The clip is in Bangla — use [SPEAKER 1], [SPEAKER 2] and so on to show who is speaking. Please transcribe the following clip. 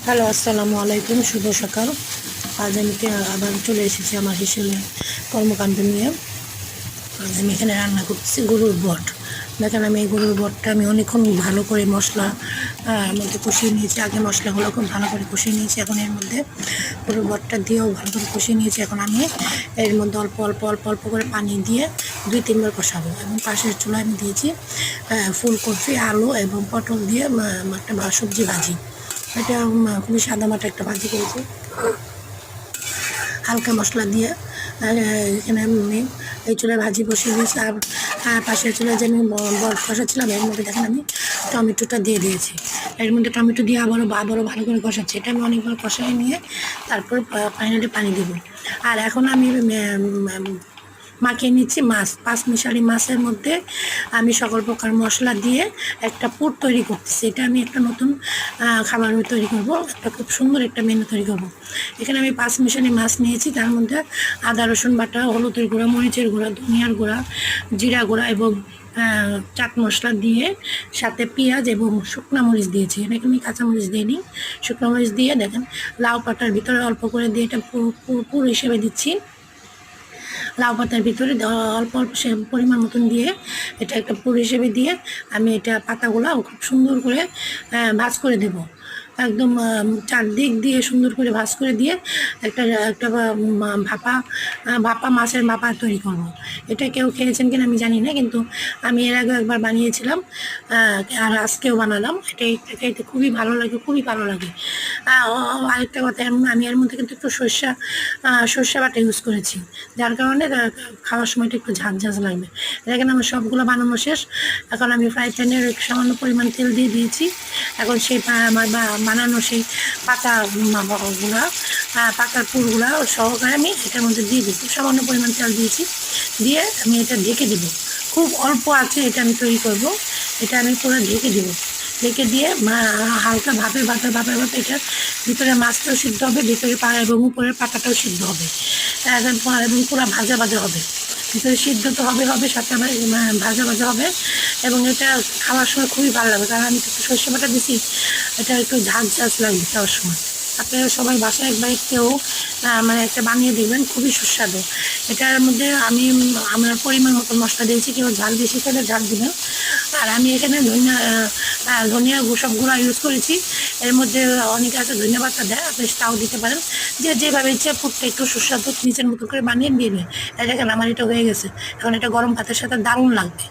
[SPEAKER 1] হ্যালো, আসসালামু আলাইকুম, শুভ সকাল। আজ আমি আবার চলে এসেছি আমার হিসেবে কর্মকাণ্ড নিয়ে। আজ আমি এখানে রান্না করতেছি গরুর বট। দেখেন, আমি এই গরুর বটটা আমি অনেকক্ষণ ভালো করে মশলা মধ্যে কষিয়ে নিয়েছি। আগে মশলাগুলো খুব ভালো করে কষিয়ে নিয়েছি, এখন এর মধ্যে গরুর বটটা দিয়েও ভালো করে কষিয়ে নিয়েছি। এখন আমি এর মধ্যে অল্প অল্প অল্প অল্প করে পানি দিয়ে 2-3 বার কষাবো। এবং পাশের চুলায় আমি দিয়েছি ফুলকপি, আলু এবং পটল দিয়ে একটা সবজি ভাজি। এটা খুবই সাদামাটা একটা ভাজি করেছি, হালকা মশলা দিয়ে। এখানে আমি এই চুলায় ভাজি বসিয়ে দিয়েছি। আর পাশের চুলায় যে আমি বট কষাচ্ছিলাম, এর মধ্যে দেখেন আমি টমেটোটা দিয়ে দিয়েছি। এর মধ্যে টমেটো দিয়ে আবারও ভালো করে কষাচ্ছি। এটা আমি অনেকবার কষাই নিয়ে তারপর ফাইনালি পানি দেবো। আর এখন আমি মাখিয়ে নিচ্ছি মাছ, 5 মিশালি মাছের মধ্যে আমি সকল প্রকার মশলা দিয়ে একটা পুর তৈরি করতেছি। এটা আমি একটা নতুন খাবার তৈরি করব, একটা খুব সুন্দর একটা মেনু তৈরি করব। এখানে আমি 5 মিশালি মাছ নিয়েছি, তার মধ্যে আদা রসুন বাটা, হলুদের গুঁড়া, মরিচের গুঁড়া, ধনিয়ার গুঁড়া, জিরা গুঁড়া এবং চাট মশলা দিয়ে সাথে পেঁয়াজ এবং শুকনো মরিচ দিয়েছি। এখানে আমি কাঁচামরিচ দিইনি, শুকনো মরিচ দিয়ে দেখেন লাউ পাতার ভিতরে অল্প করে দিয়ে এটা পুর হিসেবে দিচ্ছি। লাউ পাতার ভিতরে অল্প অল্প সে পরিমাণ মতন দিয়ে এটা একটা পুর হিসেবে দিয়ে আমি এটা পাতাগুলো খুব সুন্দর করে ভাজ করে দেব। একদম চারদিক দিয়ে সুন্দর করে ভাজ করে দিয়ে একটা একটা ভাপা ভাপা মাছের ভাপা তৈরি করব। এটা কেউ খেয়েছেন কিনা আমি জানি না, কিন্তু আমি এর আগে একবার বানিয়েছিলাম, আর আজকেও বানালাম। এটা খেতে খুবই ভালো লাগে, খুবই ভালো লাগে। আরেকটা কথা, আমি এর মধ্যে কিন্তু একটু সর্ষে বাটা ইউজ করেছি, যার কারণে খাওয়ার সময়টা একটু ঝাঁঝ ঝাঁঝ লাগবে। দেখেন আমার সবগুলো বানানো শেষ। এখন আমি ফ্রাই প্যানের সামান্য পরিমাণ তেল দিয়ে দিয়েছি। এখন সেই আমার বানানো সেই পাতাগুলা পাতার পুরগুলা সহকারে আমি এটার মধ্যে দিয়ে দিই। সামান্য পরিমাণ তেল দিয়েছি, দিয়ে আমি এটা ঢেকে দেবো। খুব অল্প আছে এটা আমি তৈরি করব। এটা আমি পুরো ঢেকে দেবো। ঢেকে দিয়ে হালকা ভাপে এটার ভিতরে মাছটাও সিদ্ধ হবে, ভিতরে এবং উপরের পাতাটাও সিদ্ধ হবে, এবং পুরো ভাজা হবে। ভিতরে সিদ্ধ তো হবে সাথে আবার ভাজা হবে। এবং এটা খাওয়ার সময় খুবই ভালো লাগবে, কারণ আমি একটু সর্ষে বাটা দিছি। এটা একটু ঝাঁঝ লাগবে খাওয়ার সময়। আপনারা সবাই বাসায় একবার একটু একটা বানিয়ে দেবেন, খুবই সুস্বাদু। এটার মধ্যে আমি আমার পরিমাণ মতো মশলা দিয়েছি, কেউ ঝাল বেশি খেলে ঝাল দেবেন। আর আমি এখানে ধনিয়া সব গুঁড়া ইউজ করেছি। এর মধ্যে অনেকে আছে ধনিয়া পাতা দেয়, আপনি তাও দিতে পারেন। যেভাবে ইচ্ছে পুরটা একটু সুস্বাদু নিজের মতো করে বানিয়ে দিয়ে নিন। দেখেন আমার এটা হয়ে গেছে। এখন এটা গরম ভাতের সাথে দারুণ লাগবে।